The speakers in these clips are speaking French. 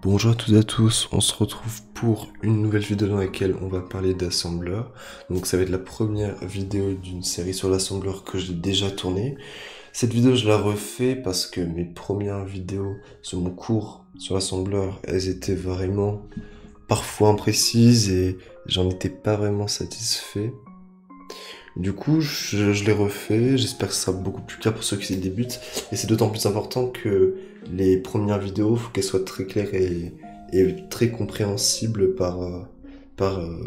Bonjour à toutes et à tous, on se retrouve pour une nouvelle vidéo dans laquelle on va parler d'assembleur. Donc ça va être la première vidéo d'une série sur l'assembleur que j'ai déjà tournée. Cette vidéo je la refais parce que mes premières vidéos sur mon cours sur l'assembleur, elles étaient vraiment parfois imprécises et j'en étais pas vraiment satisfait. Du coup, je l'ai refait, j'espère que ce sera beaucoup plus clair pour ceux qui débutent, et c'est d'autant plus important que les premières vidéos, il faut qu'elles soient très claires et très compréhensibles par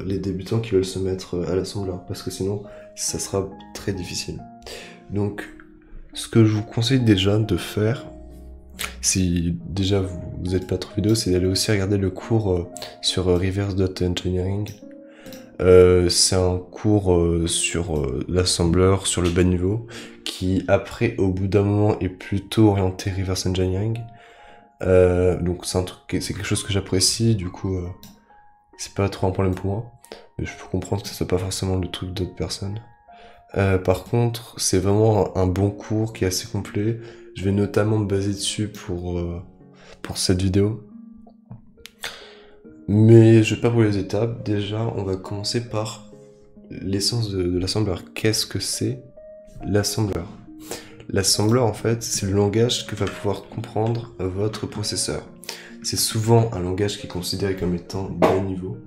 les débutants qui veulent se mettre à l'assembleur, parce que sinon, ça sera très difficile. Donc, ce que je vous conseille déjà de faire, si déjà vous n'êtes pas trop vidéo, c'est d'aller aussi regarder le cours sur Reverse.engineering. C'est un cours sur l'assembleur, sur le bas niveau, qui après, au bout d'un moment, est plutôt orienté reverse engineering. Donc c'est quelque chose que j'apprécie, du coup, c'est pas trop un problème pour moi. Mais je peux comprendre que ce soit pas forcément le truc d'autres personnes. Par contre, c'est vraiment un bon cours qui est assez complet. Je vais notamment me baser dessus pour cette vidéo. Mais je vais pas brûler les étapes. Déjà, on va commencer par l'essence de l'assembleur. Qu'est-ce que c'est l'assembleur? L'assembleur, en fait, c'est le langage que va pouvoir comprendre votre processeur. C'est souvent un langage qui est considéré comme étant bas niveau,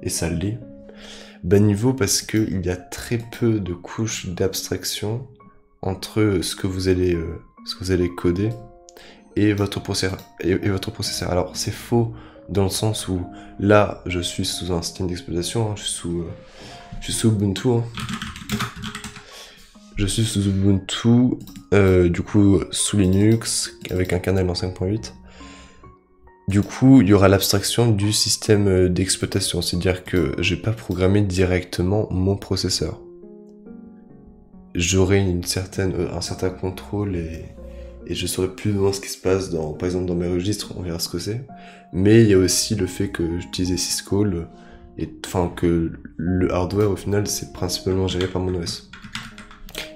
et ça l'est. Bas niveau parce qu'il y a très peu de couches d'abstraction entre ce que vous allez coder et votre processeur. Alors, c'est faux dans le sens où là, je suis sous un système d'exploitation, hein, je suis sous Ubuntu. Hein. Je suis sous Ubuntu, du coup sous Linux, avec un kernel en 5.8. Du coup, il y aura l'abstraction du système d'exploitation, c'est-à-dire que je vais pas programmer directement mon processeur. J'aurai un certain contrôle et je saurai plus ou moins ce qui se passe par exemple dans mes registres, on verra ce que c'est. Mais il y a aussi le fait que j'utilise syscall, que le hardware au final c'est principalement géré par mon OS.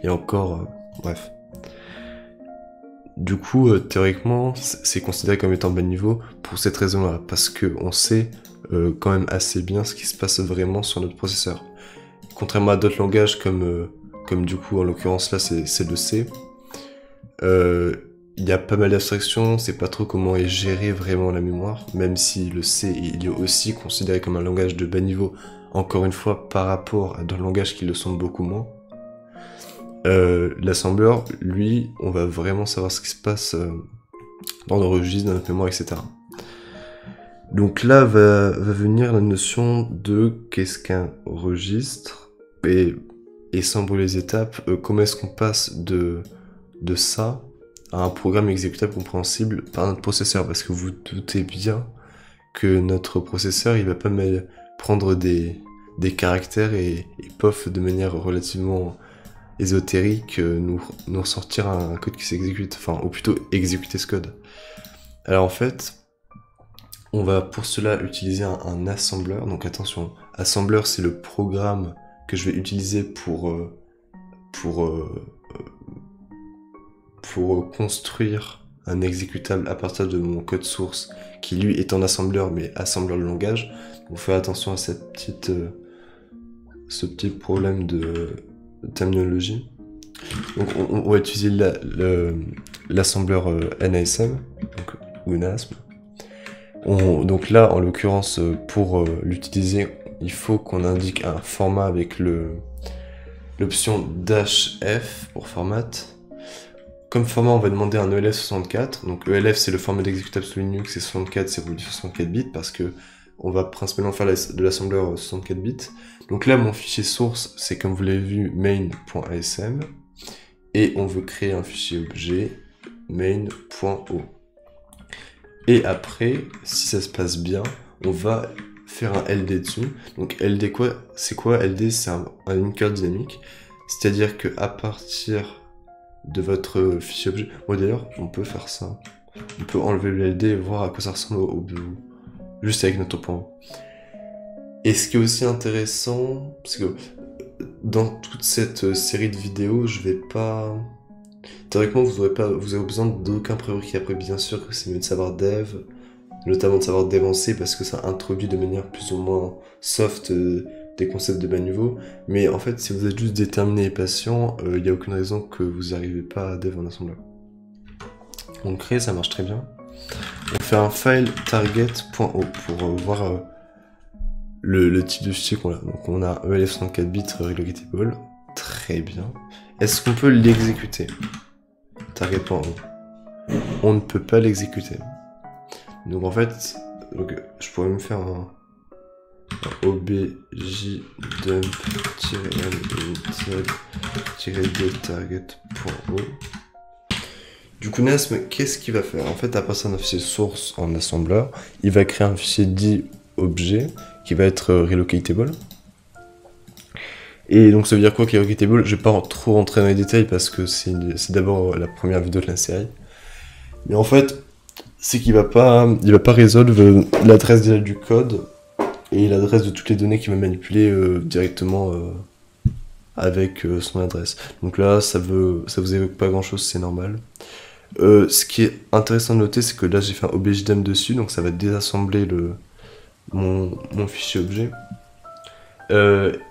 Et encore, bref. Du coup, théoriquement, c'est considéré comme étant bas niveau pour cette raison-là, parce que on sait quand même assez bien ce qui se passe vraiment sur notre processeur. Contrairement à d'autres langages comme du coup en l'occurrence là c'est le C, il y a pas mal d'abstractions, on sait pas trop comment est gérée vraiment la mémoire, même si le C il est aussi considéré comme un langage de bas niveau, encore une fois par rapport à d'autres langages qui le sont beaucoup moins. L'assembleur, lui, on va vraiment savoir ce qui se passe dans nos registres, dans notre mémoire, etc. Donc là va venir la notion de qu'est-ce qu'un registre, et sans brûler les étapes, comment est-ce qu'on passe de ça à un programme exécutable compréhensible par notre processeur, parce que vous doutez bien que notre processeur, il va pas prendre des caractères et pof de manière relativement ésotérique nous ressortir un code qui s'exécute, ou plutôt exécuter ce code. Alors en fait, on va pour cela utiliser un assembleur, donc attention, assembleur c'est le programme que je vais utiliser pour construire un exécutable à partir de mon code source qui lui est en assembleur mais assembleur de langage. Donc faites attention à ce petit problème de terminologie. Donc on va utiliser l'assembleur NASM, ou NASM. Donc là, en l'occurrence, pour l'utiliser, il faut qu'on indique un format avec l'option -F pour format. Comme format, on va demander un ELF64. Donc ELF, c'est le format d'exécutable sous Linux, et 64, c'est pour du 64 bits, parce que on va principalement faire de l'assembleur 64 bits. Donc là, mon fichier source, c'est comme vous l'avez vu, main.asm. Et on veut créer un fichier objet, main.o. Et après, si ça se passe bien, on va faire un LD dessus. Donc LD c'est quoi LD? C'est un linker dynamique. C'est-à-dire que à partir de votre fichier objet... Moi d'ailleurs, on peut faire ça. On peut enlever le LD et voir à quoi ça ressemble au bout. Juste avec notre point. Et ce qui est aussi intéressant, parce que dans toute cette série de vidéos, je vais pas... Théoriquement, vous avez besoin d'aucun prérequis. Après, bien sûr que c'est mieux de savoir dev, notamment de savoir dévancer parce que ça introduit de manière plus ou moins soft des concepts de bas niveau. Mais en fait, si vous êtes juste déterminé et patient, il n'y a aucune raison que vous n'arrivez pas à dev en assembleur. Donc créer, ça marche très bien. On fait un file target.o pour voir le type de fichier qu'on a. Donc on a ELF 64 bits relocatable. Très bien. Est-ce qu'on peut l'exécuter? Target.o. On ne peut pas l'exécuter. Donc en fait, je pourrais me faire un obj-dump-m-d-target.o. Du coup, Nasm, qu'est-ce qu'il va faire? En fait, à partir d'un fichier source en assembleur, il va créer un fichier dit objet qui va être relocatable. Et donc ça veut dire quoi qu'il est relocatable? Je vais pas trop rentrer dans les détails parce que c'est d'abord la première vidéo de la série. Mais en fait, c'est qu'il va pas résolve l'adresse du code et l'adresse de toutes les données qu'il va manipuler directement avec son adresse. Donc là, ça vous évoque pas grand chose, c'est normal. Ce qui est intéressant de noter, c'est que là j'ai fait un objdump dessus, donc ça va désassembler mon fichier objet.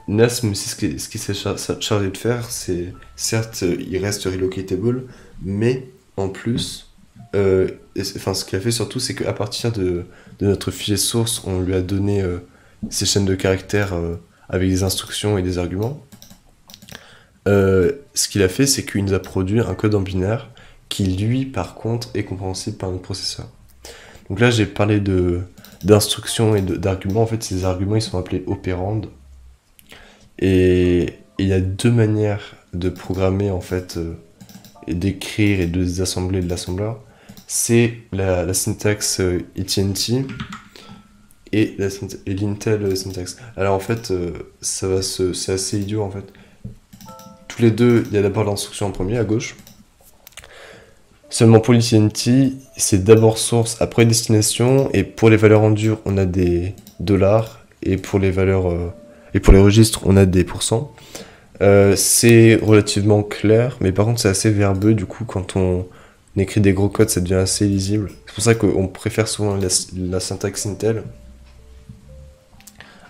Nasm, ce qui s'est chargé de faire, c'est certes il reste relocatable, mais en plus, ce qu'il a fait surtout, c'est qu'à partir de notre fichier source, on lui a donné ces chaînes de caractères avec des instructions et des arguments. Ce qu'il a fait, c'est qu'il nous a produit un code en binaire qui, lui, par contre, est compréhensible par notre processeur. Donc là, j'ai parlé d'instructions et d'arguments. En fait, ces arguments, ils sont appelés opérandes. Et il y a deux manières de programmer, en fait, et d'écrire et de désassembler de l'assembleur. C'est la syntaxe ITNT et l'Intel syntaxe. Alors en fait, c'est assez idiot en fait. Tous les deux, il y a d'abord l'instruction en premier à gauche. Seulement pour l'ITNT, c'est d'abord source, après destination, et pour les valeurs en dur, on a des dollars, et pour les valeurs et pour les registres, on a des pourcents. C'est relativement clair, mais par contre c'est assez verbeux, du coup quand on écrit des gros codes, ça devient assez lisible. C'est pour ça qu'on préfère souvent la syntaxe Intel,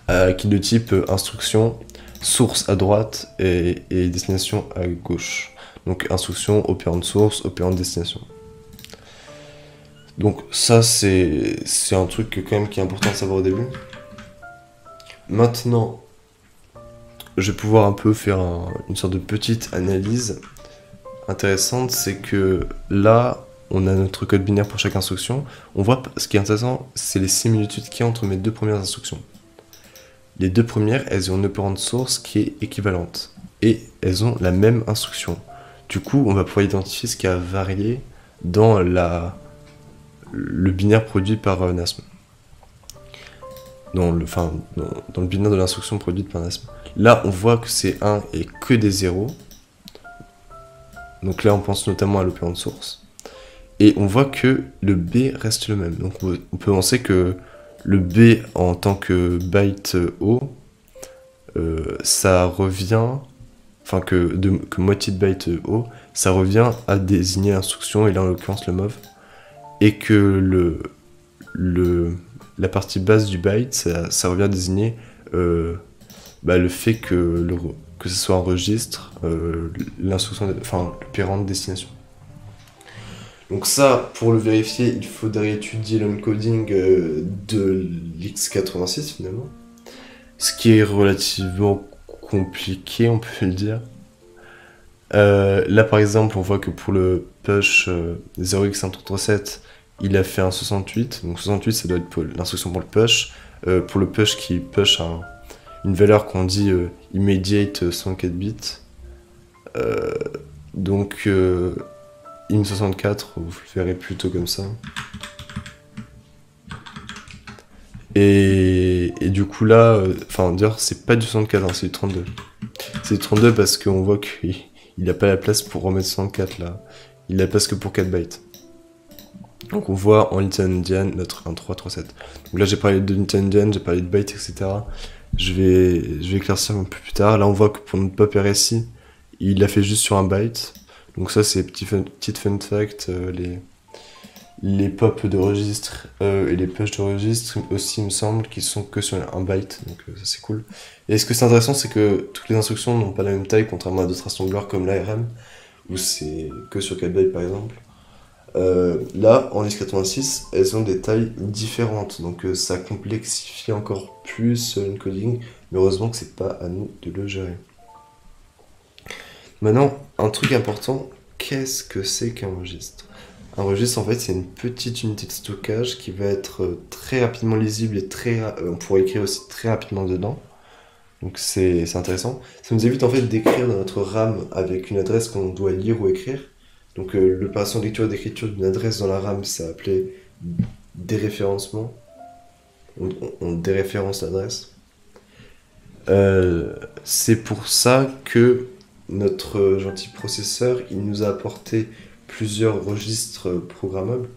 qui est de type instruction, source à droite et destination à gauche. Donc instruction, opérande source, opérande destination. Donc ça c'est un truc quand même qui est important de savoir au début. Maintenant, je vais pouvoir un peu faire une sorte de petite analyse intéressante, c'est que là, on a notre code binaire pour chaque instruction. On voit, ce qui est intéressant, c'est les similitudes qu'il y a entre mes deux premières instructions. Les deux premières, elles ont une opérande source qui est équivalente. Et elles ont la même instruction. Du coup, on va pouvoir identifier ce qui a varié dans le binaire produit par Nasm. Dans le binaire de l'instruction produite par Nasm. Là, on voit que c'est 1 et que des 0. Donc là, on pense notamment à l'opérande source. Et on voit que le B reste le même. Donc on peut penser que le B en tant que byte O, ça revient, enfin que moitié de byte O, ça revient à désigner l'instruction, et là en l'occurrence le MOV. Et que la partie basse du byte, ça revient à désigner le fait que ce soit un registre, l'instruction, l'opérande de destination. Donc ça, pour le vérifier, il faudrait étudier l'encoding de l'X86 finalement. Ce qui est relativement compliqué, on peut le dire. Là par exemple, on voit que pour le push 0x137, il a fait un 68. Donc 68, ça doit être l'instruction pour le push. Pour le push qui push une valeur qu'on dit immediate 104 bits. Donc IM64, vous le verrez plutôt comme ça. Et du coup là, d'ailleurs c'est pas du 64, hein, c'est du 32. C'est du 32 parce qu'on voit qu'il n'a pas la place pour remettre 64 là. Il a la place que pour 4 bytes. Donc on voit en Little Endian notre 1337. Donc là j'ai parlé de Little Endian, j'ai parlé de bytes, etc. Je vais éclaircir un peu plus tard. Là on voit que pour notre pop RSI, il l'a fait juste sur un byte. Donc ça c'est petite fun fact, les pops de registre et les push de registre aussi, il me semble, qui sont que sur un byte, donc ça c'est cool. Et ce que c'est intéressant, c'est que toutes les instructions n'ont pas la même taille, contrairement à d'autres assembleurs comme l'ARM, où c'est que sur 4 bytes par exemple. Là, en x86, elles ont des tailles différentes, donc ça complexifie encore plus l'encoding, mais heureusement que c'est pas à nous de le gérer. Maintenant, un truc important, qu'est-ce que c'est qu'un registre? Un registre, en fait, c'est une petite unité de stockage qui va être très rapidement lisible et on pourra écrire aussi très rapidement dedans. Donc c'est intéressant. Ça nous évite en fait d'écrire dans notre RAM avec une adresse qu'on doit lire ou écrire. Donc l'opération de lecture et d'écriture d'une adresse dans la RAM, c'est appelé déréférencement. On déréférence l'adresse. C'est pour ça que notre gentil processeur, il nous a apporté plusieurs registres programmables.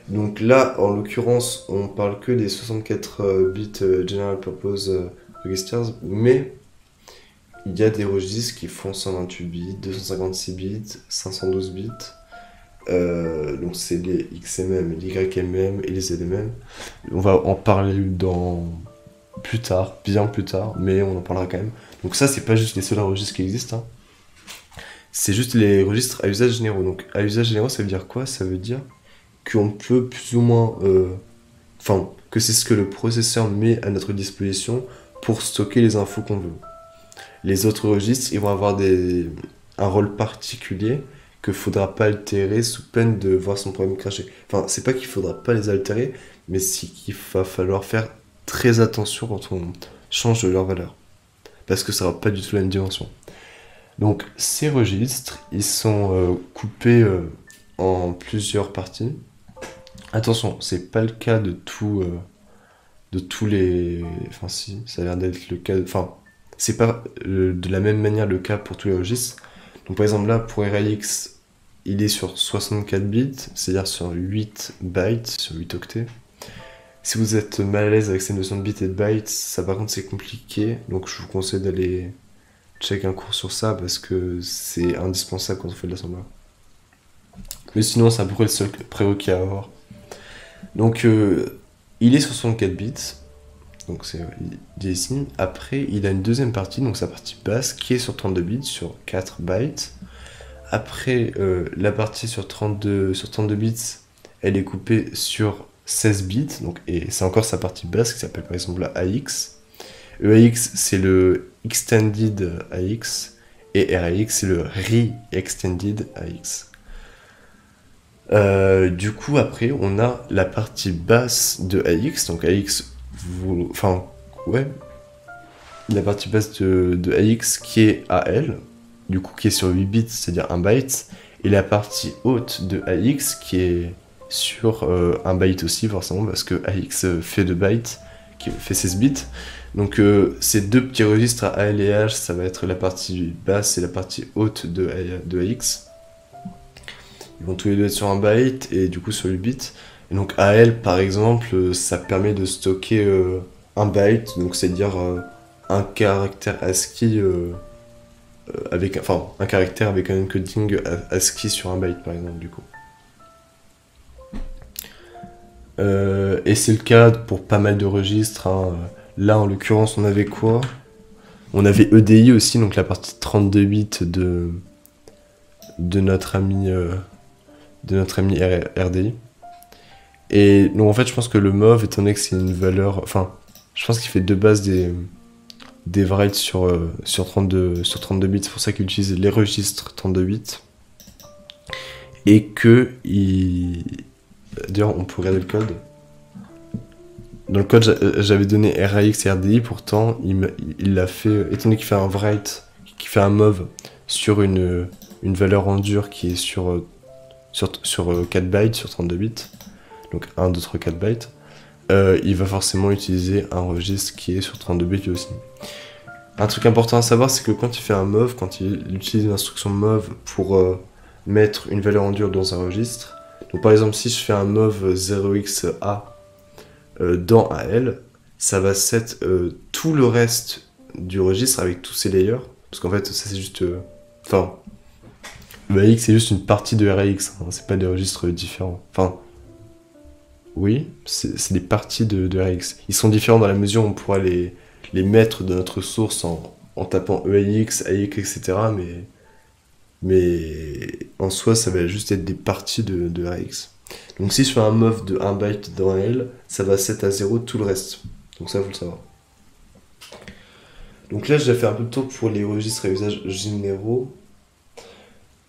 Donc là, en l'occurrence, on parle que des 64 bits General Purpose Registers, mais il y a des registres qui font 128 bits, 256 bits, 512 bits. Donc c'est les XMM, les YMM et les ZMM. On va en parler plus tard, bien plus tard, mais on en parlera quand même. Donc ça, c'est pas juste les seuls registres qui existent, hein. C'est juste les registres à usage généraux. Donc à usage généraux, ça veut dire quoi? Ça veut dire qu'on peut plus ou moins... Enfin, que c'est ce que le processeur met à notre disposition pour stocker les infos qu'on veut. Les autres registres, ils vont avoir un rôle particulier qu'il ne faudra pas altérer sous peine de voir son programme cracher. Enfin, c'est pas qu'il ne faudra pas les altérer, mais c'est qu'il va falloir faire très attention quand on change de leur valeur. Parce que ça n'aura pas du tout la même dimension. Donc ces registres, ils sont coupés en plusieurs parties. Attention, c'est pas le cas de tous les... Enfin si, ça a l'air d'être le cas... Enfin, c'est pas de la même manière le cas pour tous les registres. Donc par exemple là, pour RAX, il est sur 64 bits, c'est-à-dire sur 8 bytes, sur 8 octets. Si vous êtes mal à l'aise avec ces notions de bits et de bytes, ça par contre c'est compliqué, donc je vous conseille d'aller check un cours sur ça parce que c'est indispensable quand on fait de l'assemblage. Mais sinon, c'est à peu près le seul prérequis à avoir. Donc, il est sur 64 bits, donc c'est dit ici. Après, il a une deuxième partie, donc sa partie basse, qui est sur 32 bits, sur 4 bytes. Après, la partie sur 32 bits, elle est coupée sur 16 bits, donc, et c'est encore sa partie basse qui s'appelle par exemple la AX. EAX, c'est le Extended AX, et RAX, c'est le Re-Extended AX. Du coup, après, on a la partie basse de AX, donc AX, enfin, ouais, la partie basse de AX qui est AL, du coup, qui est sur 8 bits, c'est-à-dire 1 byte, et la partie haute de AX qui est sur 1 byte aussi, forcément, parce que AX fait 2 bytes, qui fait 16 bits. Donc ces deux petits registres à AL et H, ça va être la partie basse et la partie haute de AX. Ils vont tous les deux être sur 1 byte et du coup sur 8 bits. Et donc AL par exemple, ça permet de stocker 1 byte, donc c'est-à-dire un caractère ASCII un caractère avec un encoding ASCII sur 1 byte par exemple du coup. Et c'est le cas pour pas mal de registres, hein. Là, en l'occurrence, on avait quoi? On avait EDI aussi, donc la partie 32 bits de notre ami RDI. Et donc en fait, je pense que le MOV, étant donné que c'est une valeur... Enfin, je pense qu'il fait de base des writes sur 32 bits, c'est pour ça qu'il utilise les registres 32 bits. Et que... D'ailleurs, on peut regarder le code. Dans le code, j'avais donné RAX et RDI, pourtant, il l'a fait, étant donné qu'il fait un write, qu'il fait un move sur une valeur en dur qui est sur 4 bytes, sur 32 bits, donc 1, 2, 3, 4 bytes, il va forcément utiliser un registre qui est sur 32 bits lui aussi. Un truc important à savoir, c'est que quand il fait un move, quand il utilise l'instruction move pour mettre une valeur en dur dans un registre, donc par exemple, si je fais un move 0xa dans AL, ça va set tout le reste du registre avec tous ses layers, parce qu'en fait, ça c'est juste... Enfin, EAX c'est juste une partie de RAX, hein, c'est pas des registres différents. Enfin, oui, c'est des parties de RAX. Ils sont différents dans la mesure où on pourra les mettre dans notre source en tapant EAX, AX, etc. Mais en soi, ça va juste être des parties de RAX. Donc si je fais un move de 1 byte dans L, ça va set à 0 tout le reste. Donc ça, faut le savoir. Donc là, j'ai fait un peu de tour pour les registres à usage généraux.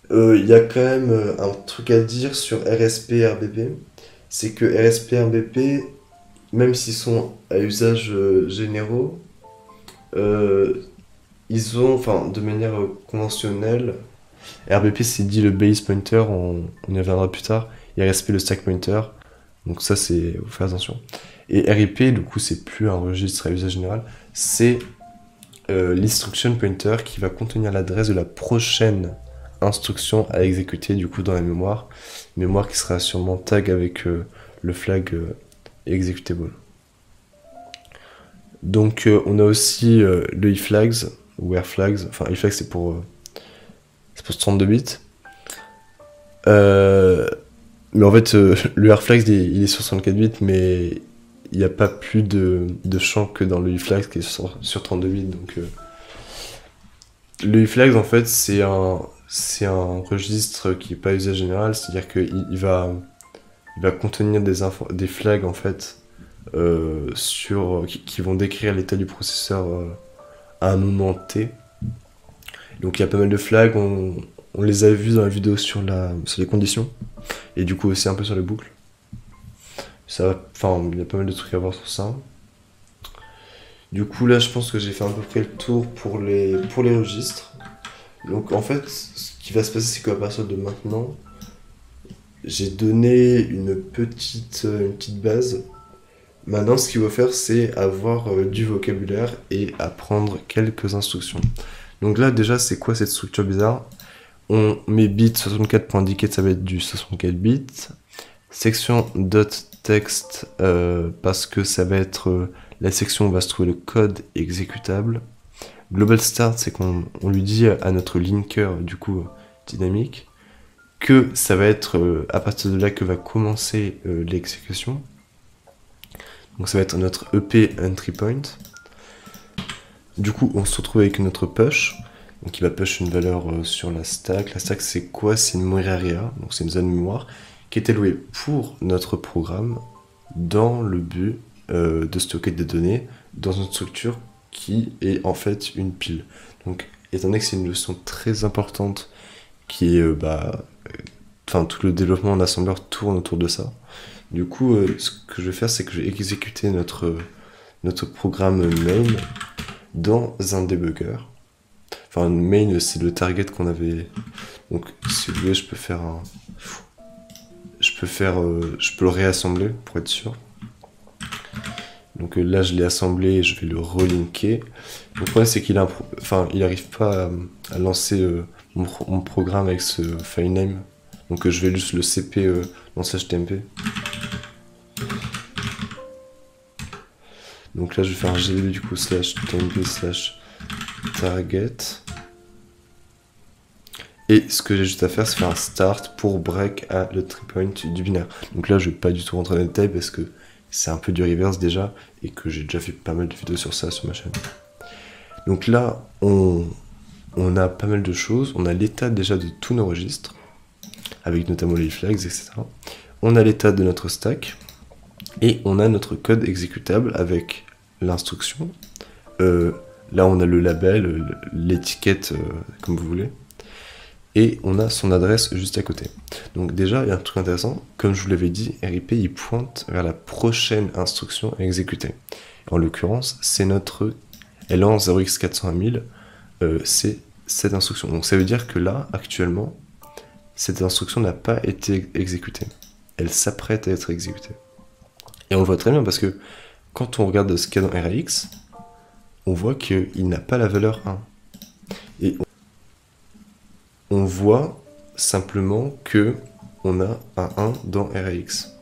Il y a quand même un truc à dire sur RSP et RBP. C'est que RSP et RBP, même s'ils sont à usage généraux, ils ont, enfin, de manière conventionnelle, RBP c'est dit le base pointer, on y reviendra plus tard, et RSP le stack pointer, donc ça c'est, faut faire attention. Et RIP, du coup, c'est plus un registre à usage général, c'est l'instruction pointer qui va contenir l'adresse de la prochaine instruction à exécuter du coup dans la mémoire qui sera sûrement tag avec le flag executable. Donc on a aussi le iflags ou airflags, enfin iflags c'est pour 32 bits. Mais en fait le airflags il est sur 64 bits, mais il n'y a pas plus de champ que dans le iflags qui est sur 32 bits. Donc le iflags en fait c'est un registre qui n'est pas à usage général, c'est-à-dire qu'il va contenir des flags en fait qui vont décrire l'état du processeur à un moment T. Donc il y a pas mal de flags, on les a vus dans la vidéo sur les conditions, et du coup aussi un peu sur les boucles. Enfin, il y a pas mal de trucs à voir sur ça. Du coup là je pense que j'ai fait à peu près le tour pour les registres. Donc en fait ce qui va se passer c'est qu'à partir de maintenant, j'ai donné une petite base. Maintenant, ce qu'il faut faire, c'est avoir du vocabulaire et apprendre quelques instructions. Donc là, déjà, c'est quoi cette structure bizarre? On met bit 64 pour indiquer que ça va être du 64 bits. Section .text parce que ça va être la section où va se trouver le code exécutable. Global start, c'est qu'on lui dit à notre linker, du coup, dynamique, que ça va être à partir de là que va commencer l'exécution. Donc ça va être notre EP entry point. Du coup, on se retrouve avec notre push. Donc il va push une valeur sur la stack. La stack, c'est quoi? C'est une memory area, donc c'est une zone mémoire qui est allouée pour notre programme dans le but de stocker des données dans une structure qui est en fait une pile. Donc étant donné que c'est une notion très importante qui est tout le développement en assembleur tourne autour de ça. Du coup, ce que je vais faire, c'est que je vais exécuter notre programme main dans un debugger. Enfin, main, c'est le target qu'on avait. Donc, si vous voulez, je peux le réassembler pour être sûr. Donc là, je l'ai assemblé et je vais le relinker. Le problème, c'est qu'il n'arrive pas à lancer mon programme avec ce file name. Donc je vais juste le cp dans /tmp. Donc là je vais faire un gdb du coup /tmp/target. Et ce que j'ai juste à faire, c'est faire un start pour break à le tree point du binaire. Donc là je vais pas du tout rentrer dans les détails parce que c'est un peu du reverse déjà et que j'ai déjà fait pas mal de vidéos sur ça sur ma chaîne. Donc là on a pas mal de choses. On a l'état déjà de tous nos registres, avec notamment les flags, etc. On a l'état de notre stack, et on a notre code exécutable avec l'instruction. Là, on a le label, l'étiquette, comme vous voulez, et on a son adresse juste à côté. Donc déjà, il y a un truc intéressant, comme je vous l'avais dit, RIP, il pointe vers la prochaine instruction à exécuter. En l'occurrence, c'est notre L1 0x400 c'est cette instruction. Donc ça veut dire que là, actuellement, cette instruction n'a pas été exécutée. Elle s'apprête à être exécutée. Et on le voit très bien parce que quand on regarde ce qu'il y a dans RAX, on voit qu'il n'a pas la valeur 1. Et on voit simplement que on a un 1 dans RAX.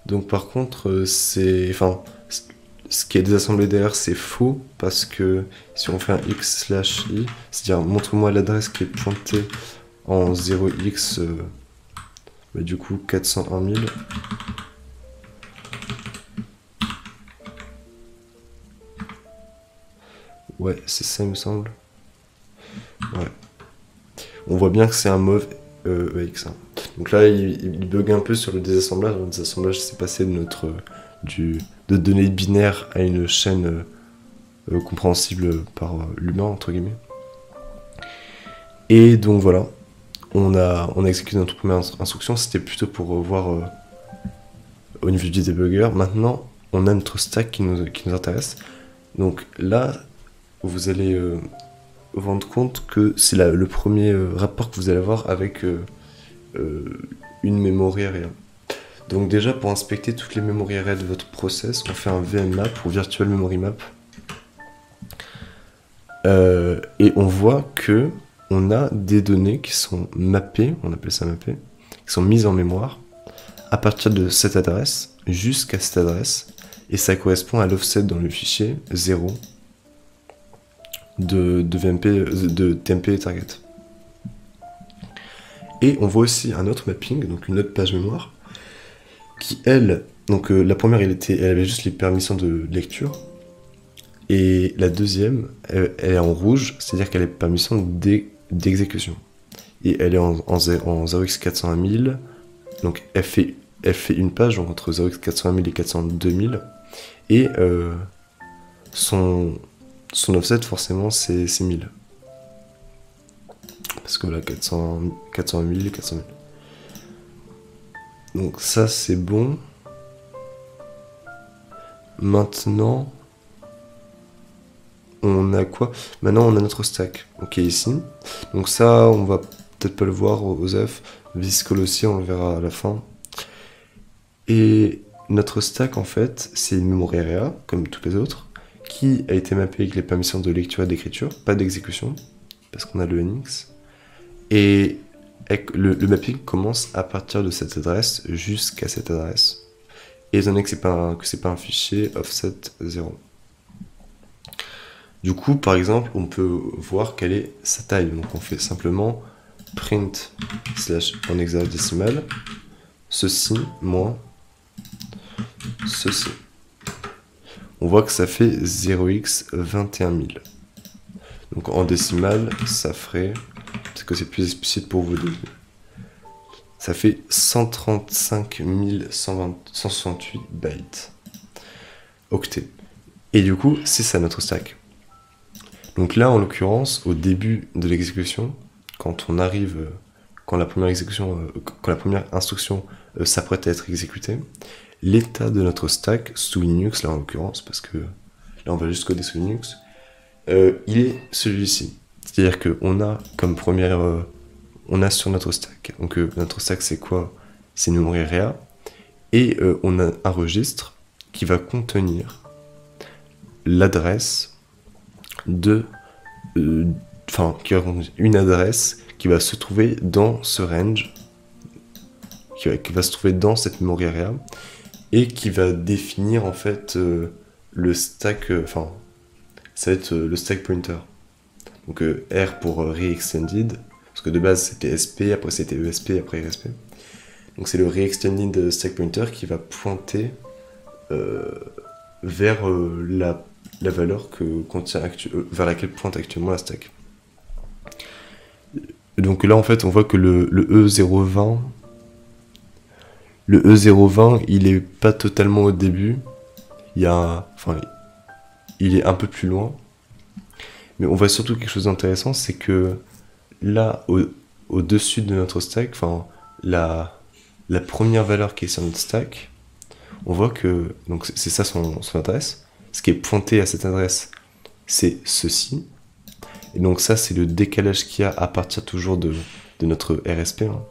Donc par contre, ce qui est désassemblé derrière, c'est faux parce que si on fait un x/i, c'est-à-dire montre-moi l'adresse qui est pointée en 0x Bah, du coup, 401 000. Ouais, c'est ça, il me semble. Ouais. On voit bien que c'est un mauvais EX. Hein. Donc là, il bug un peu sur le désassemblage. Le désassemblage, c'est passé de données binaires à une chaîne compréhensible par l'humain, entre guillemets. Et donc voilà, on a exécuté notre première instruction. C'était plutôt pour voir au niveau du debugger. Maintenant, on a notre stack qui nous intéresse. Donc là, vous allez vous rendre compte que c'est le premier rapport que vous allez avoir avec une memory area. Donc déjà, pour inspecter toutes les memory area de votre process, on fait un VMMap ou Virtual Memory Map. Et on voit que on a des données qui sont mappées, on appelle ça mappées, qui sont mises en mémoire à partir de cette adresse jusqu'à cette adresse, et ça correspond à l'offset dans le fichier 0 de TMP target. Et on voit aussi un autre mapping, donc une autre page mémoire, qui elle, donc la première elle avait juste les permissions de lecture, et la deuxième elle est en rouge, c'est-à-dire qu'elle a les permissions d'exécution. Et elle est en 0x401 000, donc elle fait une page donc entre 0x401 000 et 402 000, et son offset forcément c'est 1000. Parce que là 400 000 et 400 000. Donc ça c'est bon. Maintenant on a quoi? Maintenant on a notre stack. Ok, ici. Donc ça on va peut-être pas le voir aux F. Viscol aussi on le verra à la fin. Et notre stack en fait c'est une memory area comme toutes les autres qui a été mappée avec les permissions de lecture et d'écriture, pas d'exécution, parce qu'on a le NX. Et le mapping commence à partir de cette adresse jusqu'à cette adresse. Et étant donné que c'est pas un fichier offset 0. Du coup, par exemple, on peut voir quelle est sa taille. Donc on fait simplement print / en hexadécimal, ceci moins ceci. On voit que ça fait 0x21 000. Donc en décimal, ça ferait, parce que c'est plus explicite pour vous deux, ça fait 135 168 bytes octets. Et du coup, c'est ça notre stack. Donc là, en l'occurrence, au début de l'exécution, quand la première instruction s'apprête à être exécutée, l'état de notre stack sous Linux, là en l'occurrence, parce que là on va juste coder sous Linux, il est celui-ci. C'est-à-dire qu'on a comme première, on a sur notre stack. Donc notre stack c'est quoi? C'est une memory area, et on a un registre qui va contenir l'adresse de, une adresse qui va se trouver dans ce range, qui va se trouver dans cette memory area, et qui va définir en fait le stack, ça va être le stack pointer. Donc R pour reextended, parce que de base c'était SP, après c'était ESP, après RSP. Donc c'est le reextended stack pointer qui va pointer vers la valeur vers laquelle pointe actuellement la stack. Donc là en fait on voit que le E020, il est pas totalement au début, il est un peu plus loin. Mais on voit surtout quelque chose d'intéressant, c'est que là, au-dessus de notre stack, la première valeur qui est sur notre stack, on voit que, donc c'est ça son adresse, ce qui est pointé à cette adresse, c'est ceci. Et donc ça, c'est le décalage qu'il y a à partir toujours de notre RSP, hein,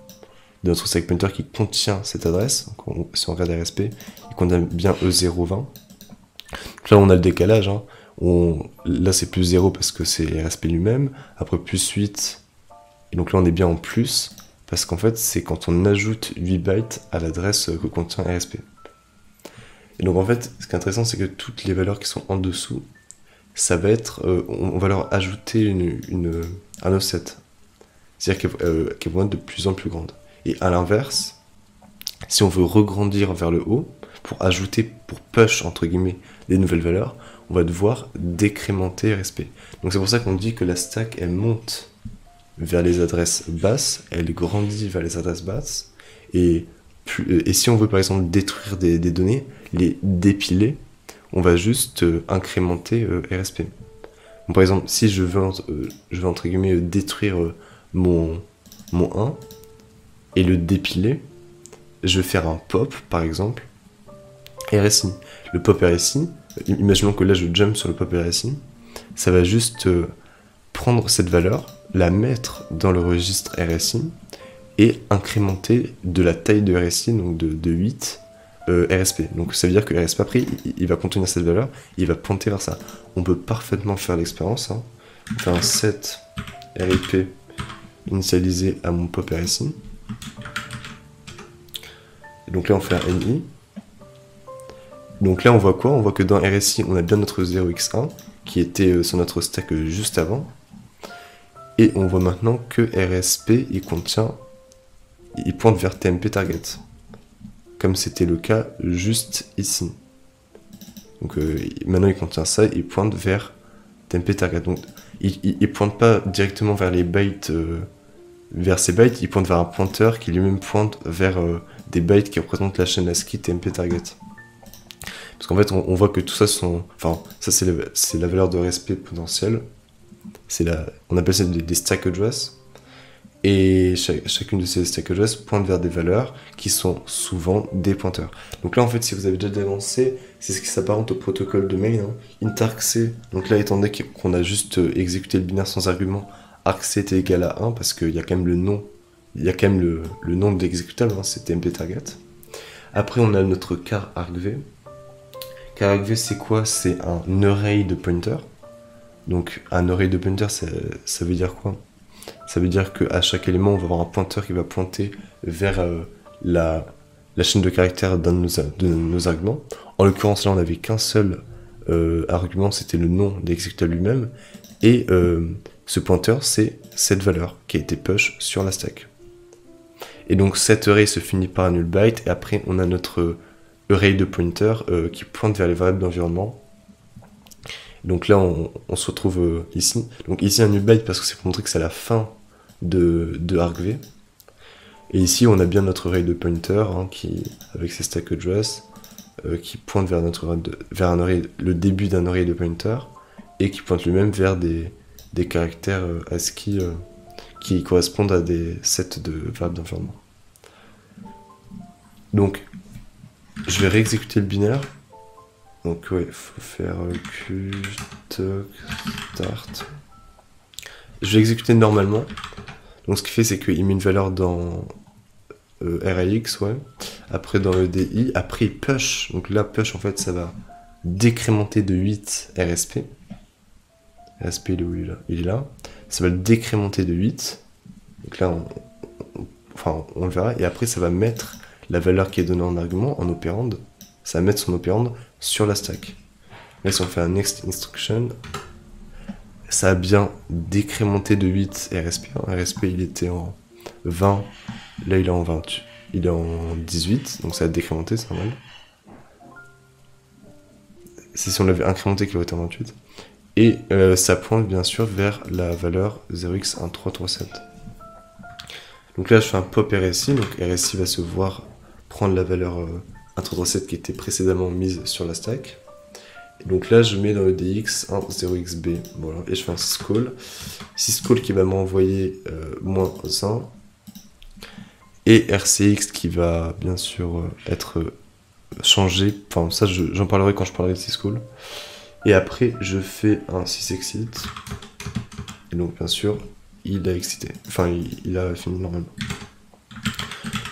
de notre stack pointer qui contient cette adresse. Donc si on regarde RSP, il contient bien E020. Donc là, on a le décalage, hein. Là c'est plus 0 parce que c'est RSP lui-même, après plus 8, et donc là on est bien en plus, parce qu'en fait c'est quand on ajoute 8 bytes à l'adresse que contient RSP. Et donc en fait ce qui est intéressant c'est que toutes les valeurs qui sont en dessous, ça va être, on va leur ajouter un offset, c'est-à-dire qu'elles vont être de plus en plus grandes. Et à l'inverse, Si on veut regrandir vers le haut, pour ajouter, pour push entre guillemets des nouvelles valeurs, on va devoir décrémenter RSP. Donc c'est pour ça qu'on dit que la stack elle monte vers les adresses basses, elle grandit vers les adresses basses, et si on veut par exemple détruire des données, les dépiler, on va juste incrémenter RSP. Donc, par exemple, si je veux entre guillemets détruire mon 1 et le dépiler, je vais faire un pop par exemple RSI. Le pop RSI, imaginons que là je jump sur le pop RSI, ça va juste prendre cette valeur, la mettre dans le registre RSI et incrémenter de la taille de RSI, donc de 8 RSP. Donc ça veut dire que RSP après, il va contenir cette valeur, il va pointer vers ça. On peut parfaitement faire l'expérience. Hein. On fait un set RIP initialisé à mon pop RSI. Et donc là on fait un NI. Donc là on voit quoi? On voit que dans RSI on a bien notre 0x1 qui était sur notre stack juste avant. Et on voit maintenant que RSP il pointe vers TMP target. Comme c'était le cas juste ici. Donc maintenant il contient ça, il pointe vers TMP target. Donc il pointe pas directement vers les bytes, vers ces bytes, il pointe vers un pointeur qui lui-même pointe vers des bytes qui représentent la chaîne ASCII TMP target. Parce qu'en fait on voit que tout ça sont... Enfin ça c'est la valeur de RSP potentielle. On appelle ça des stack address. Et chacune de ces stack address pointe vers des valeurs qui sont souvent des pointeurs. Donc là en fait si vous avez déjà avancé, c'est ce qui s'apparente au protocole de main, hein. Int argc. Donc là étant donné qu'on a juste exécuté le binaire sans argument, argc est égal à 1 parce qu'il y a quand même le nom, il y a quand même le nom de l'exécutable, hein, c'est TMP target. Après on a notre char argv. Char argv c'est quoi? C'est un array de pointers. Donc un array de pointers ça veut dire quoi? Ça veut dire qu'à chaque élément, on va avoir un pointeur qui va pointer vers la chaîne de caractères d'un de nos arguments. En l'occurrence, là, on n'avait qu'un seul argument, c'était le nom de l'exécutable lui-même. Et ce pointeur, c'est cette valeur qui a été push sur la stack. Et donc, cet array se finit par un null byte. Et après, on a notre array de pointers qui pointe vers les variables d'environnement. Donc là, on se retrouve ici. Donc ici, un null byte parce que c'est pour montrer que c'est la fin de argv. Et ici, on a bien notre array de pointer hein, avec ses stack address qui pointe vers un array, le début d'un array de pointer et qui pointe lui-même vers des caractères ASCII qui correspondent à des sets de variables d'environnement. Donc, je vais réexécuter le binaire. Donc ouais, il faut faire start. Je vais exécuter normalement. Donc ce qu'il fait, c'est qu'il met une valeur dans RLX, ouais. Après dans le DI. Après il push. Donc là, push, en fait, ça va décrémenter de 8 RSP. RSP, il est où? Il est là. Ça va le décrémenter de 8. Donc là, on le verra. Et après, ça va mettre la valeur qui est donnée en argument, en opérande. Ça va mettre son opérande sur la stack. Là, si on fait un next instruction, ça a bien décrémenté de 8 RSP. RSP, il était en 20, là, il est en 20. Il est en 18, donc ça a décrémenté, c'est normal. C'est si on l'avait incrémenté qu'il aurait été en 28. Et ça pointe bien sûr vers la valeur 0x1337. Donc là, je fais un pop RSI, donc RSI va se voir prendre la valeur 137 qui était précédemment mise sur la stack. Et donc là, je mets dans le DX un 0xb, voilà, et je fais un syscall. Syscall qui va m'envoyer -1. Et RCX qui va bien sûr être changé. Enfin, ça, j'en parlerai quand je parlerai de syscall. Et après, je fais un sysexit. Et donc, bien sûr, il a excité. Enfin, il a fini normalement.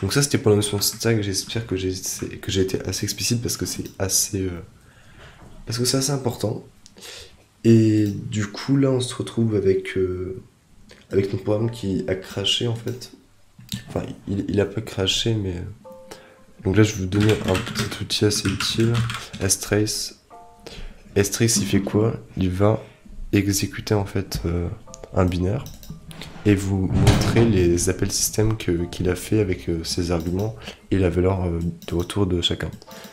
Donc ça, c'était pour la notion de stack. J'espère que j'ai été assez explicite parce que c'est assez... parce que c'est assez important. Et du coup, là, on se retrouve avec notre programme qui a craché, en fait. Enfin, il a pas craché, mais... Donc là, je vais vous donner un petit outil assez utile. strace. Strace, il fait quoi? Il va exécuter, en fait, un binaire. et vous montrer les appels système qu'il a fait avec ses arguments et la valeur de retour de chacun.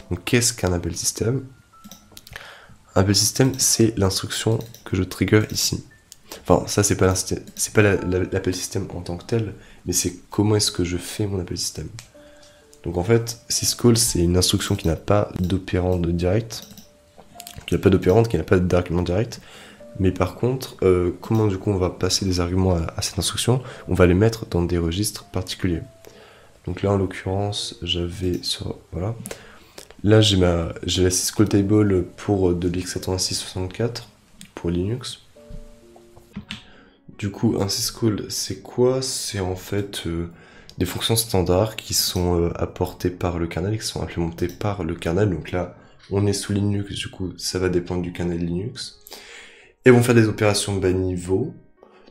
Donc qu'est-ce qu'un appel système? Un appel système, c'est l'instruction que je trigger ici. Enfin, ça, c'est pas l'appel système en tant que tel, mais c'est comment est-ce que je fais mon appel système. Donc en fait, syscall, c'est une instruction qui n'a pas d'opérande direct, qui n'a pas d'argument direct, mais par contre, comment du coup on va passer des arguments à cette instruction? On va les mettre dans des registres particuliers. Donc là, en l'occurrence, voilà. Là, j'ai la syscall table pour de l'x86-64 pour Linux. Du coup, un syscall, c'est quoi? C'est en fait des fonctions standards qui sont apportées par le kernel, qui sont implémentées par le kernel. Donc là, on est sous Linux, du coup, ça va dépendre du kernel Linux. Et vont faire des opérations bas niveau,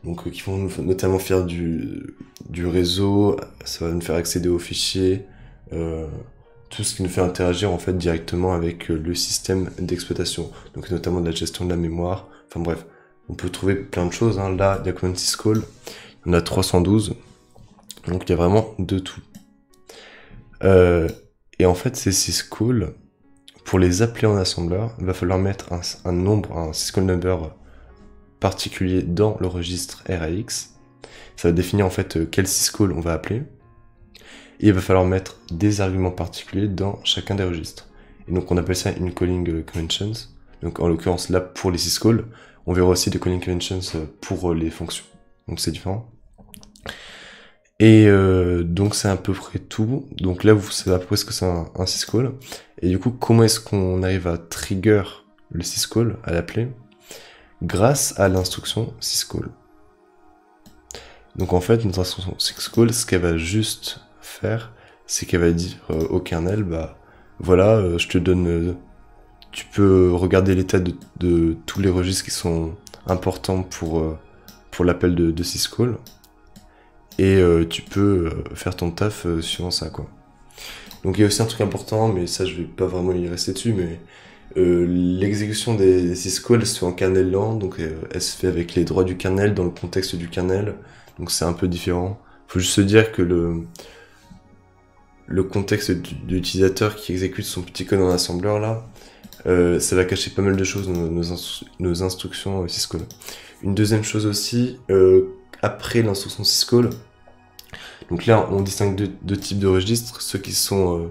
donc qui vont notamment faire du réseau, ça va nous faire accéder aux fichiers, tout ce qui nous fait interagir en fait directement avec le système d'exploitation, donc notamment de la gestion de la mémoire, enfin bref. On peut trouver plein de choses, hein. Là, il y a combien de syscall? On a 312, donc il y a vraiment de tout. Et en fait, ces syscall, pour les appeler en assembleur, il va falloir mettre un syscall number particulier dans le registre RAX. Ça va définir en fait quel syscall on va appeler. Et il va falloir mettre des arguments particuliers dans chacun des registres. Et donc on appelle ça une calling conventions. Donc en l'occurrence là pour les syscall, on verra aussi des calling conventions pour les fonctions. Donc c'est différent. Et donc c'est à peu près tout. Donc là vous savez à peu près ce que c'est un syscall. Et du coup comment est-ce qu'on arrive à trigger le syscall, à l'appeler? Grâce à l'instruction syscall. Donc en fait notre instruction syscall, ce qu'elle va juste faire, c'est qu'elle va dire au kernel, bah voilà, je te donne, tu peux regarder l'état de tous les registres qui sont importants pour l'appel de syscall, et tu peux faire ton taf suivant ça, quoi. Donc il y a aussi un truc important, mais ça je vais pas vraiment y rester dessus, mais l'exécution des syscall se fait en kernel lent, donc elle se fait avec les droits du kernel dans le contexte du kernel, donc c'est un peu différent. Faut juste se dire que le contexte de l'utilisateur qui exécute son petit code en assembleur là, ça va cacher pas mal de choses dans nos instructions syscall. Une deuxième chose aussi, après l'instruction syscall, donc là on distingue deux types de registres, ceux qui sont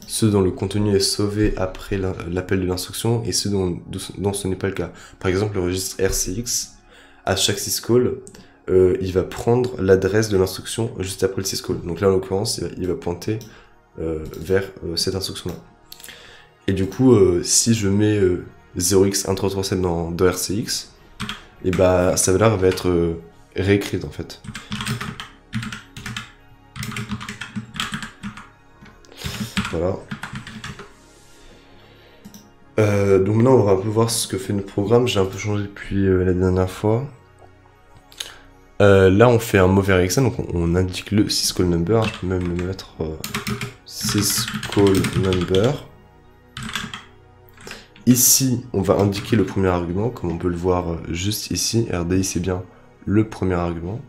ceux dont le contenu est sauvé après l'appel de l'instruction et ceux dont ce n'est pas le cas. Par exemple, le registre RCX, à chaque syscall, il va prendre l'adresse de l'instruction juste après le syscall. Donc là, en l'occurrence, il va pointer vers cette instruction-là. Et du coup, si je mets 0x1337 dans RCX, et bah sa valeur va être réécrite en fait. Voilà. Donc maintenant on va un peu voir ce que fait notre programme. J'ai un peu changé depuis la dernière fois. Là on fait un mauvais RxN, donc on indique le syscall number. Je peux même le mettre syscall number. Ici on va indiquer le premier argument, comme on peut le voir juste ici. RDI c'est bien le premier argument.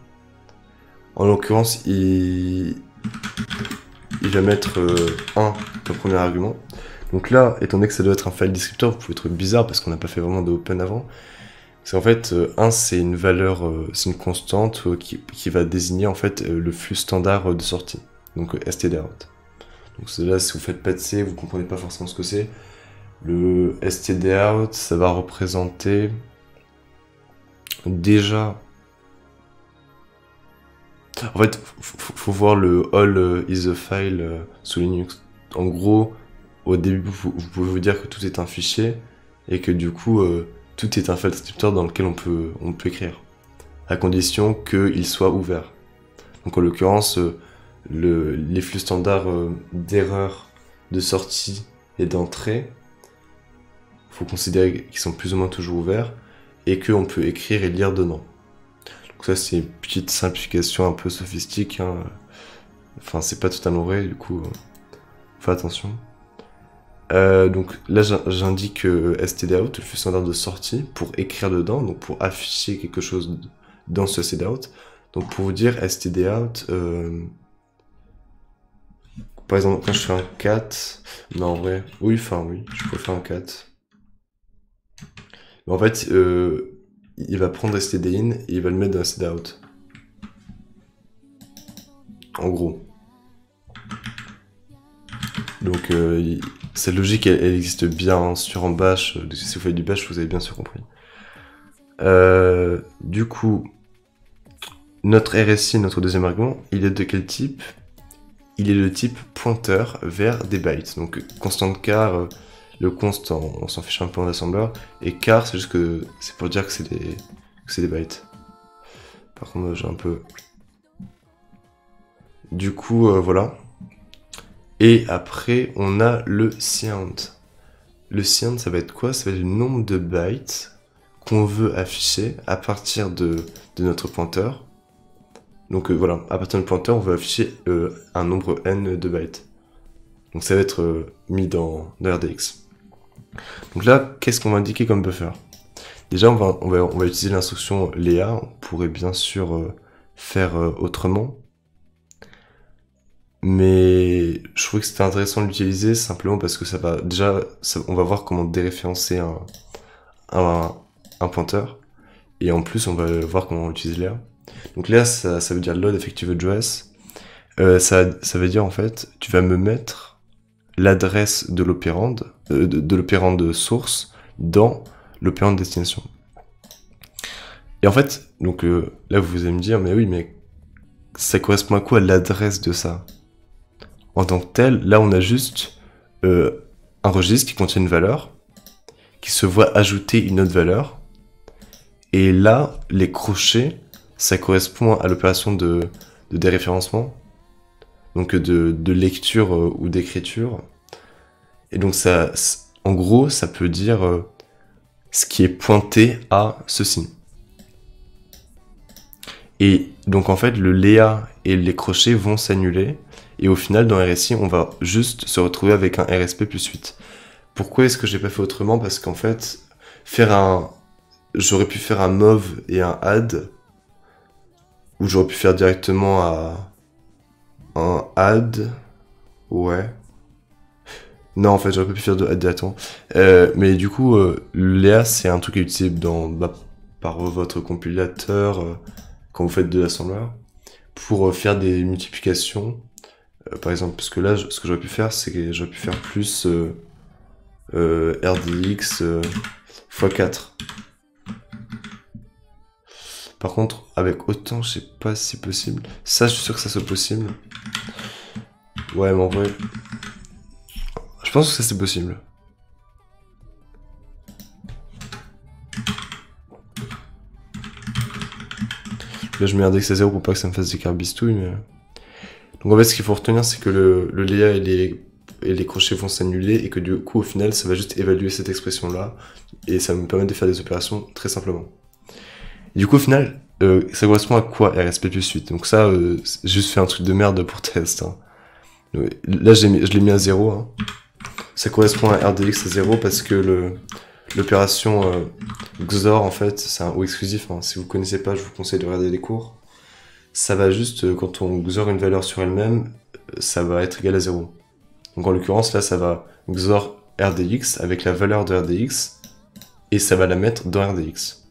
En l'occurrence il va mettre 1 comme premier argument. Donc là, étant donné que ça doit être un file descriptor, vous pouvez trouver bizarre parce qu'on n'a pas fait vraiment de open avant. Parce qu'en fait, 1 c'est une valeur, c'est une constante qui va désigner en fait le flux standard de sortie. Donc stdout. Donc là, si vous faites pas de C, vous comprenez pas forcément ce que c'est. Le stdout, ça va représenter déjà. En fait, faut voir le all is a file sous Linux. En gros, au début, vous pouvez vous dire que tout est un fichier et que du coup, tout est un file descriptor dans lequel on peut écrire, à condition qu'il soit ouvert. Donc en l'occurrence, les flux standards d'erreur, de sortie et d'entrée, faut considérer qu'ils sont plus ou moins toujours ouverts et qu'on peut écrire et lire dedans. Donc ça c'est une petite simplification un peu sophistique, hein. Enfin c'est pas totalement vrai, du coup fais attention. Donc là j'indique stdout, le flux standard de sortie, pour écrire dedans, donc pour afficher quelque chose dans ce stdout. Donc pour vous dire, stdout, par exemple, quand je fais un cat, non, en vrai, oui, enfin oui, je peux faire un cat. Mais en fait, il va prendre stdin et il va le mettre dans stdout. En gros. Donc cette logique, elle existe bien hein, sur en bash. Si vous faites du bash, vous avez bien sûr compris. Du coup, notre RSI, notre deuxième argument, il est de quel type? Il est de type pointeur vers des bytes. Donc constante char, le const, on s'en fiche un peu en assembleur. Et char, c'est juste que c'est pour dire que c'est des bytes. Par contre, j'ai un peu... Du coup, voilà. Et après, on a le scient. Le scient, ça va être quoi? Ça va être le nombre de bytes qu'on veut afficher à partir de notre pointeur. Donc voilà, à partir du pointeur, on veut afficher un nombre n de bytes. Donc ça va être mis dans RDX. Donc là, qu'est-ce qu'on va indiquer comme buffer? Déjà, on va utiliser l'instruction Léa. On pourrait bien sûr faire autrement. Mais je trouvais que c'était intéressant de l'utiliser simplement parce que ça va... Déjà, on va voir comment déréférencer un pointeur. Et en plus, on va voir comment on utilise Léa. Donc Léa, ça veut dire load effective address. Ça veut dire en fait, tu vas me mettre l'adresse de l'opérande, de l'opérande source dans l'opérande destination. Et en fait, donc là vous allez me dire, mais oui, mais ça correspond à quoi l'adresse de ça? En tant que tel, là on a juste un registre qui contient une valeur, qui se voit ajouter une autre valeur, et là, les crochets, ça correspond à l'opération de déréférencement, donc de lecture ou d'écriture. Et donc ça, en gros, ça peut dire ce qui est pointé à ceci. Et donc en fait, le Léa et les crochets vont s'annuler. Et au final, dans RSI, on va juste se retrouver avec un RSP plus 8. Pourquoi est-ce que j'ai pas fait autrement? Parce qu'en fait, j'aurais pu faire un mov et un add, ou j'aurais pu faire directement un add, ouais. Non, en fait, j'aurais pas pu faire de add directement. Mais du coup, Léa, c'est un truc qui est utilisé par votre compilateur quand vous faites de l'assembleur pour faire des multiplications. Par exemple, parce que là, ce que j'aurais pu faire, c'est que j'aurais pu faire plus RDX x 4. Par contre, avec autant, je sais pas si c'est possible. Ça, je suis sûr que ça soit possible. Ouais, mais en vrai, je pense que ça c'est possible. Là, je mets index à 0 pour pas que ça me fasse des carbistouilles, mais... Donc en fait, ce qu'il faut retenir, c'est que le Léa et les crochets vont s'annuler, et que du coup, au final, ça va juste évaluer cette expression-là, et ça va me permettre de faire des opérations très simplement. Et du coup, au final, ça correspond à quoi RSP plus 8? Donc ça, j'ai juste fait un truc de merde pour test. Hein. Là, je l'ai mis à 0. Hein. Ça correspond à RDX à 0 parce que l'opération XOR, en fait, c'est un O exclusif. Hein. Si vous connaissez pas, je vous conseille de regarder les cours. Ça va juste, quand on XOR une valeur sur elle-même, ça va être égal à 0. Donc en l'occurrence, là, ça va XOR RDX avec la valeur de RDX, et ça va la mettre dans RDX.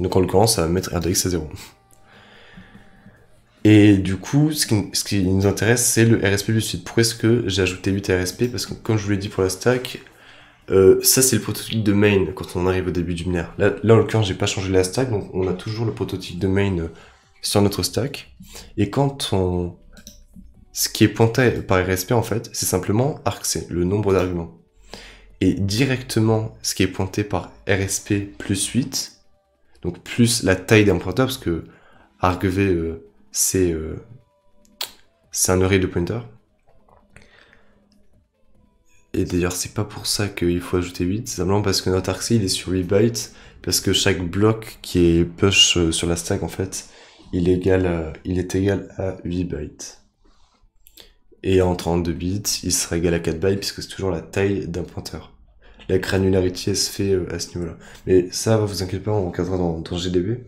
Donc en l'occurrence, ça va mettre RDX à 0. Et du coup, ce qui nous intéresse, c'est le RSP plus 8. Pourquoi est-ce que j'ai ajouté 8 RSP? Parce que comme je vous l'ai dit pour la stack, ça c'est le prototype de main quand on arrive au début du binaire. Là en l'occurrence, j'ai pas changé la stack, donc on a toujours le prototype de main sur notre stack. Et quand ce qui est pointé par RSP, en fait, c'est simplement argc, le nombre d'arguments. Et directement, ce qui est pointé par RSP plus 8, donc plus la taille d'un pointeur, parce que argv, c'est un array de pointers. Et d'ailleurs, c'est pas pour ça qu'il faut ajouter 8, c'est simplement parce que notre argc il est sur 8 bytes, parce que chaque bloc qui est push sur la stack, en fait, il est égal à 8 bytes. Et en 32 bits, il sera égal à 4 bytes, puisque c'est toujours la taille d'un pointeur. La granularité, elle se fait à ce niveau-là. Mais ça, vous inquiétez pas, on regardera dans GDB.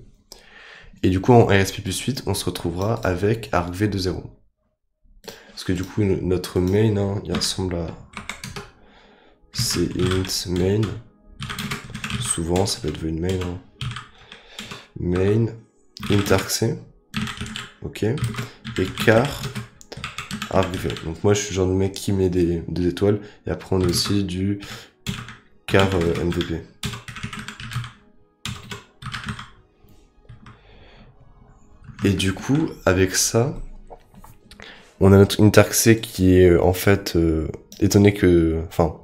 Et du coup, en RSP plus 8, on se retrouvera avec argv de 0. Parce que du coup, notre main, hein, il ressemble à... C'est int main. Souvent, ça peut être une main. Hein. Main, int argc. Ok. Et char, argv. Donc moi, je suis le genre de mec qui met des étoiles. Et après, on a aussi du char mvp. Et du coup, avec ça, on a notre int argc qui est en fait, étant donné que, enfin,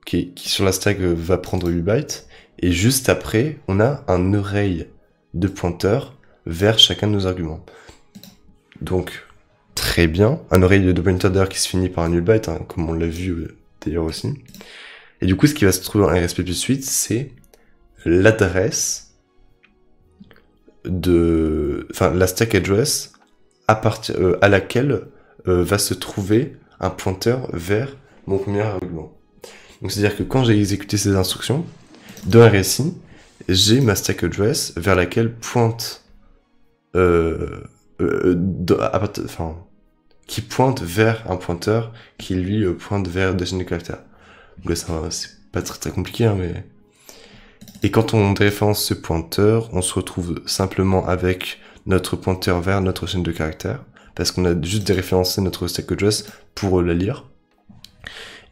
qui sur la stack va prendre 8 bytes, et juste après, on a un array de pointeurs vers chacun de nos arguments. Donc, très bien, un array de pointeurs d'ailleurs qui se finit par un null byte, hein, comme on l'a vu d'ailleurs aussi. Et du coup, ce qui va se trouver en RSP plus 8, c'est l'adresse enfin la stack address à laquelle va se trouver un pointeur vers mon premier argument. Donc c'est à dire que quand j'ai exécuté ces instructions dans RSI, j'ai ma stack address vers laquelle pointe qui pointe vers un pointeur qui lui pointe vers des chaînes de caractères. Donc là c'est pas très compliqué hein, mais... Et quand on déréférence ce pointeur, on se retrouve simplement avec notre pointeur vers notre chaîne de caractères, parce qu'on a juste déréférencé notre stack address pour la lire.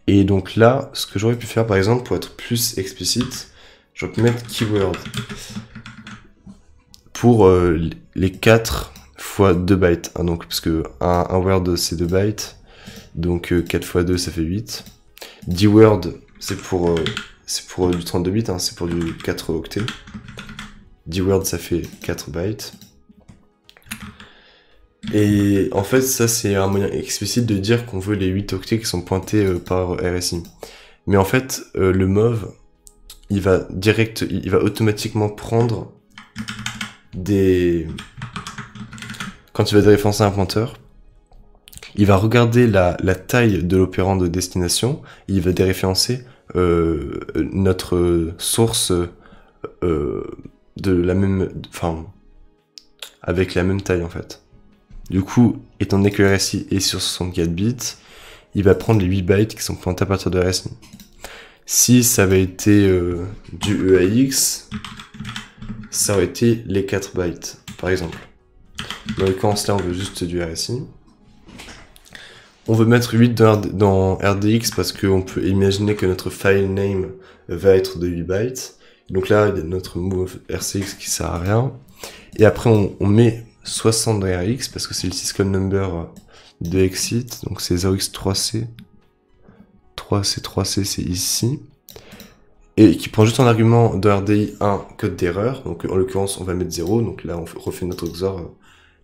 Et donc là, ce que j'aurais pu faire par exemple, pour être plus explicite, j'aurais pu mettre keyword pour les 4 fois 2 bytes. Hein, donc, parce que un word c'est 2 bytes, donc 4 fois 2 ça fait 8. 10 word c'est pour du 32 bits, hein, c'est pour du 4 octets. 10 words, ça fait 4 bytes. Et en fait, ça, c'est un moyen explicite de dire qu'on veut les 8 octets qui sont pointés par RSI. Mais en fait, le mov, il va automatiquement prendre des... Quand il va déréférencer un pointeur, il va regarder la taille de l'opérand de destination, et il va déréférencer notre source de la même, enfin, avec la même taille en fait. Du coup, étant donné que le RSI est sur 64 bits, il va prendre les 8 bytes qui sont pointés à partir de RSI. Si ça avait été du EAX, ça aurait été les 4 bytes, par exemple. Dans l'occurrence là, on veut juste du RSI. On veut mettre 8 dans RDX parce qu'on peut imaginer que notre file name va être de 8 bytes. Donc là, il y a notre move RCX qui sert à rien. Et après, on met 60 dans RX parce que c'est le syscall number de exit. Donc c'est 0x3c. 3c, c'est ici. Et qui prend juste en argument de RDI un code d'erreur. Donc en l'occurrence, on va mettre 0. Donc là, on refait notre XOR.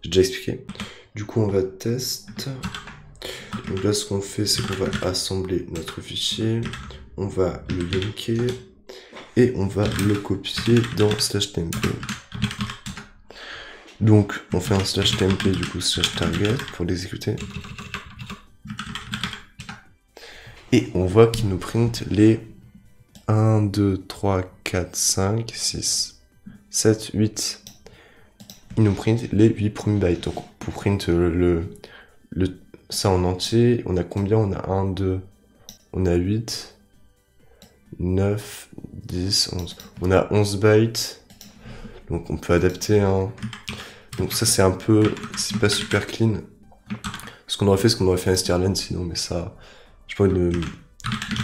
J'ai déjà expliqué. Du coup, on va test. Donc là, ce qu'on fait, c'est qu'on va assembler notre fichier, on va le linker, et on va le copier dans /tmp. Donc, on fait un /tmp, du coup, /target, pour l'exécuter. Et on voit qu'il nous print les 1, 2, 3, 4, 5, 6, 7, 8. Il nous print les 8 premiers bytes. Donc, pour print ça en entier, on a combien? On a 1, 2, on a 8, 9, 10, 11. On a 11 bytes. Donc on peut adapter. Hein. Donc ça c'est c'est pas super clean. Ce qu'on aurait fait un strlen sinon, mais ça, j'ai pas envie de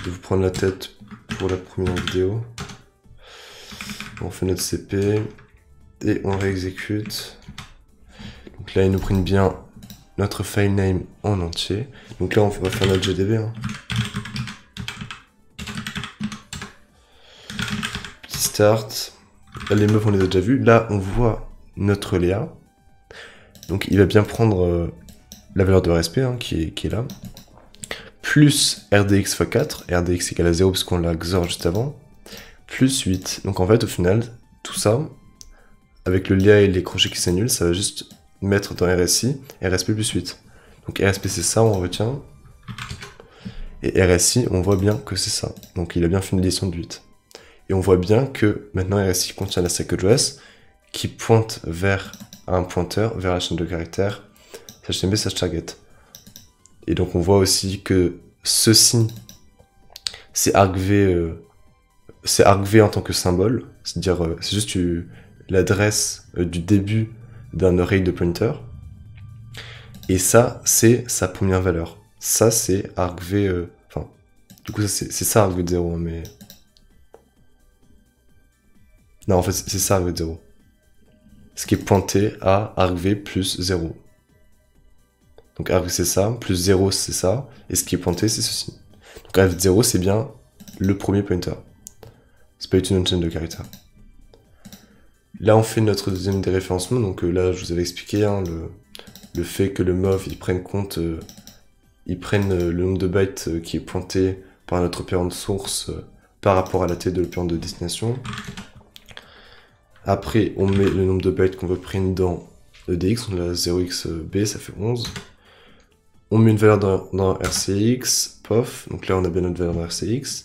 vous prendre la tête pour la première vidéo. On fait notre CP et on réexécute. Donc là il nous print bien notre file name en entier. Donc là, on va faire notre GDB. Hein. Petit start. Là, les meufs, on les a déjà vus. Là, on voit notre Léa. Donc, il va bien prendre la valeur de RSP hein, qui est là. Plus RDX x 4. RDX égale à 0 parce qu'on l'a XOR juste avant. Plus 8. Donc, en fait, au final, tout ça, avec le Léa et les crochets qui s'annulent, ça va juste mettre dans RSI, RSP plus 8. Donc RSP c'est ça, on retient. Et RSI, on voit bien que c'est ça. Donc il a bien fait une addition de 8. Et on voit bien que maintenant RSI contient la stack address qui pointe vers un pointeur vers la chaîne de caractères /HTML/target. Et donc on voit aussi que ceci, c'est argv en tant que symbole, c'est-à-dire c'est juste l'adresse du début d'un array de pointer. Et ça, c'est sa première valeur. Ça, c'est argv... Enfin, du coup, c'est ça argv de 0, mais... Non, en fait, c'est ça argv de 0. Ce qui est pointé à argv plus 0. Donc argv c'est ça, plus 0 c'est ça, et ce qui est pointé c'est ceci. Donc argv de 0 c'est bien le premier pointer. C'est pas une chaîne de caractères. Là on fait notre deuxième déréférencement, donc là je vous avais expliqué hein, le fait que le mov il prenne compte, il prenne le nombre de bytes qui est pointé par notre opérand source par rapport à la tête de l'opérand de destination. Après on met le nombre de bytes qu'on veut prendre dans EDX, on a 0xb, ça fait 11. On met une valeur dans RCX, pof, donc là on a bien notre valeur dans RCX.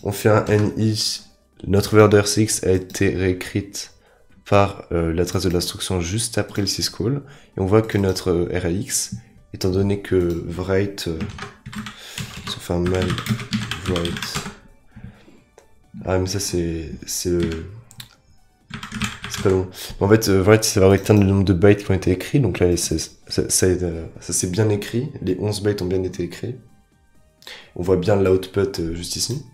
On fait un NI, notre valeur de RCX a été réécrite par l'adresse de l'instruction juste après le syscall. Et on voit que notre RAX, étant donné que write, sauf un mal write. Ah mais ça c'est pas long. En fait, write, ça va retenir le nombre de bytes qui ont été écrits. Donc là, ça c'est bien écrit. Les 11 bytes ont bien été écrits. On voit bien l'output juste ici.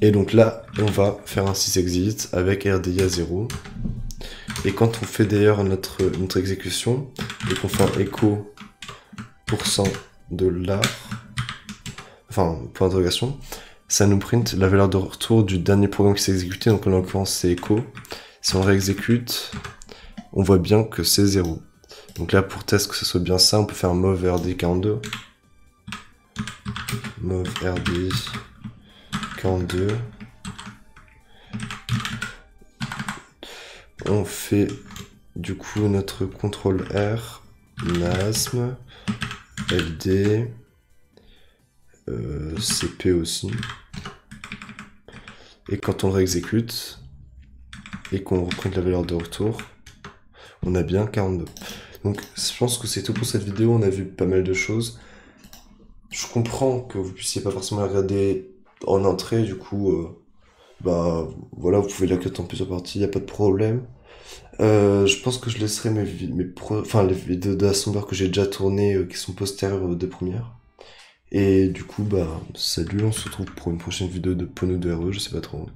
Et donc là, on va faire un sysexit avec RDI à 0. Et quand on fait d'ailleurs notre exécution, et qu'on fait un echo %, enfin, point d'interrogation, ça nous print la valeur de retour du dernier programme qui s'est exécuté. Donc en l'occurrence, c'est echo. Si on réexécute, on voit bien que c'est 0. Donc là, pour test que ce soit bien ça, on peut faire un mov RD42. Mov RD42. On fait du coup notre CTRL R, NASM, LD, CP aussi. Et quand on réexécute, et qu'on reprenne la valeur de retour, on a bien 42. Donc je pense que c'est tout pour cette vidéo, on a vu pas mal de choses. Je comprends que vous puissiez pas forcément la regarder en entrée, du coup, bah voilà, vous pouvez la cut en plusieurs parties, y a pas de problème. Je pense que je laisserai les vidéos d'assembleur que j'ai déjà tournées, qui sont postérieures aux deux premières. Et du coup, bah salut, on se retrouve pour une prochaine vidéo de Pono de RE, je sais pas trop.